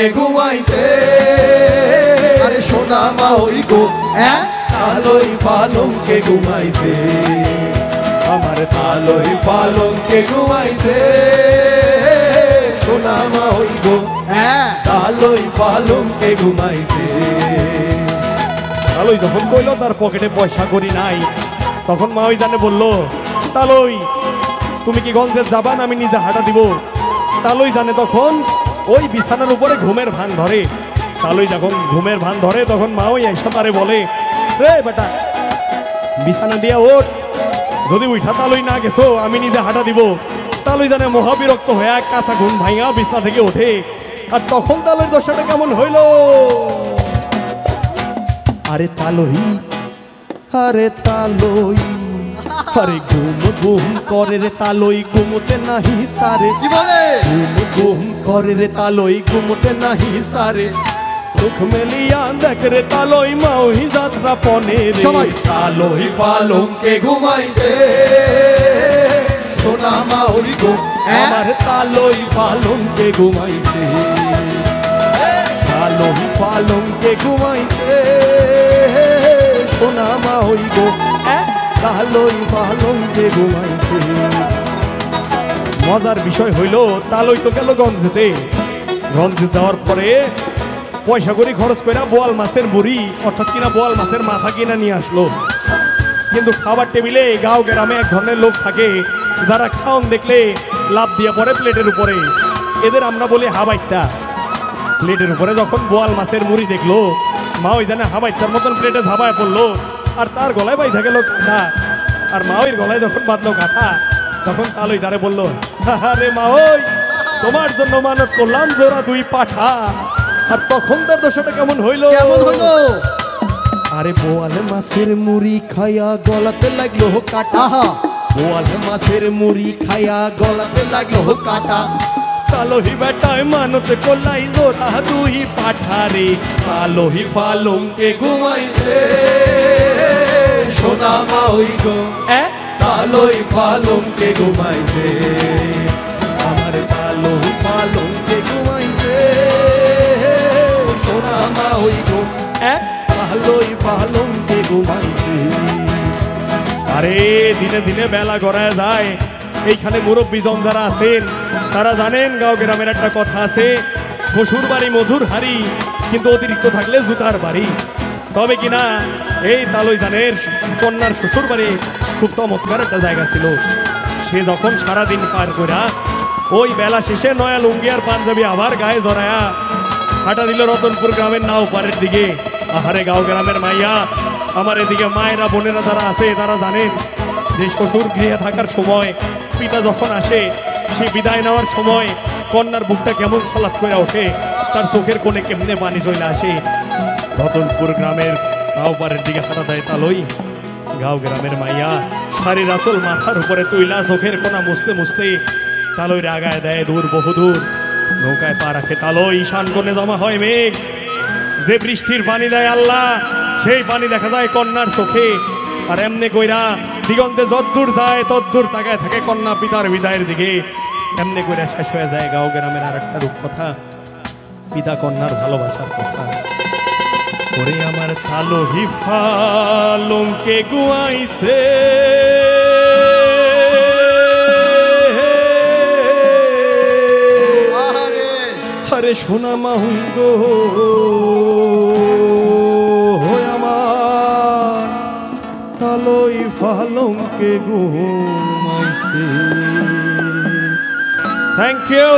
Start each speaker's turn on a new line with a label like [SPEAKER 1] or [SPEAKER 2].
[SPEAKER 1] পালঙ্কে ঘুমাইছে আরে সোনা মা ওই গো তালই পালঙ্কে ঘুমাইছে আমার তালই পালঙ্কে ঘুমাইছে সোনা মা ওই গো তালই পালঙ্কে ঘুমাইছে।
[SPEAKER 2] তালই যখন কইল তার পকেটে পয়সা করি নাই, তখন মা ওই জানে বলল, তালই তুমি কি গঞ্জে যাবা না আমি নিজে হাঁটা দিব? তালই জানে তখন ওই বিছানার উপরে ঘুমের ভান ধরে। তালই যখন ঘুমের ভান ধরে তখন মা ওই এসে তারে বলে, রে বেটা বিছানা দিয়া ওঠ, যদি উঠা তালই না গেছো আমি নিজে হাঁটা দিব। তালই জানে মহাবিরক্ত হয়ে এক কাঁচা ঘুম ভাঙা বিছনা থেকে ওঠে। আর তখন তালইর দশাটা কেমন হইল, আরে তালই আরে তালই আরে ঘুম ঘুম করে রে তালই ঘুমোতে নাহি সারে।
[SPEAKER 1] কি বলে
[SPEAKER 2] ঘুম ঘুম করে রে তালই ঘুমোতে নাহি সারে। চোখ মেলিয়া দেখ রে তালই মাওহি যাত্রা পনে রে।
[SPEAKER 1] সবাই তালই পালঙ্কে ঘুমাইছে সোনা মা ওই গো
[SPEAKER 2] আমার তালই পালঙ্কে ঘুমাইছে তালই পালঙ্কে ঘুমাইছে সোনা মা ওই গো তালই পালঙ্কে ঘুমাইছে। মজার বিষয় হইল তালই তো গেল গঞ্জেতে, গঞ্জে যাওয়ার পরে পয়সা করে খরচ করে বোয়াল মাছের বুড়ি অর্থাৎ কিনা বোয়াল মাছের মাথা কিনা নিয়ে আসলো। কিন্তু খাবার টেবিলে গাঁও গ্রামে এক ধরনের লোক থাকে যারা খাওন দেখলে লাভ দিয়ে পড়ে প্লেটের উপরে, এদের আমরা বলি হাবাইতা। প্লেটের উপরে যখন বোয়াল মাছের মুড়ি দেখলো মা ওই জানে হাবাইতার মতন প্লেটে ঝাবায় পড়লো আর তার গলায় বাইধা গেল কাঁথা। আর মা ওই গলায় যখন বাঁধলো কাঁথা তখন তালই তারে বললো, আরে মা ওই তোমার জন্য মানত করলাম জোড়া দুই পাঠা। আর তখন তার দশাটা কেমন হইল, আরে বোয়াল মাছের মুড়ি খাইয়া গলাতে লাগলো কাটা। বোয়াল মাছের মুড়ি খাইয়া গলাতে লাগলো কাটা। তালহি বেটায় মানতে করলাই জোড়া দুই পাঠা রে। তালহি পালঙ্কে
[SPEAKER 1] ঘুমাইছে সোনা মা ওই গো তালই পালঙ্কে ঘুমাইছে
[SPEAKER 2] আমার তালহি পালঙ্কে ঘুমাইছে সোনা মা ওই গো তালই পালঙ্কে ঘুমাইছে। আরে দিনে দিনে বেলা গড়ায় যায়। এইখানে মুরব্বীজন যারা আছেন তারা জানেন গাঁও গ্রামের একটা কথা আছে, শ্বশুর বাড়ি মধুর হাড়ি কিন্তু অতিরিক্ত থাকলে জুতার বাড়ি। তবে কিনা এই তালই জানের কন্যার শ্বশুর বাড়ি খুব চমৎকার একটা জায়গা ছিল। সে যখন সারাদিন পার করা ওই বেলা শেষে নয়া লুঙ্গি আর পাঞ্জাবি আবার গায়ে জড়ায়া হাঁটা দিল রতনপুর গ্রামের নাও পারের দিকে। আহারে গাঁও গ্রামের মাইয়া আমার এদিকে মায়েরা বোনেরা যারা আছে তারা জানেন যে শ্বশুর গৃহে থাকার সময় পিতা যখন আসে সে বিদায় নেওয়ার সময় কন্যার বুকটা কেমন ছলাৎ করে ওঠে, তার চোখের কোণে কেমনে পানি চলে আসে। রতনপুর গ্রামের নাও পারের দিকে হাঁটা দেয় তালই। গাঁও গ্রামের মাইয়া শাড়ির আসল মাথার উপরে তুইলা চোখের কোনা মুছতে মুছতে তালইরে আগায় দেয় দূর বহুদূর। নৌকায় পা রাখে তালই, ঈশান কোণে জমা হয় মেঘ, যে বৃষ্টির পানি দেয় আল্লাহ সেই পানি দেখা যায় কন্যার চোখে। আর এমনি কইরা দিগন্তে যদ্দূর যায় তদ্দূর তাকায় থাকে কন্যা পিতার বিদায়ের দিকে। এমনি কইরা শেষ হয়ে যায় গাঁও গ্রামের আর একটা রূপকথা, পিতা কন্যার ভালোবাসার কথা। ওরে আমার তালহি পালঙ্কে ঘুমাইছে আরে সোনা মাহুঙ্গ আমার তালই পালঙ্কে ঘুমাইছে। Thank you.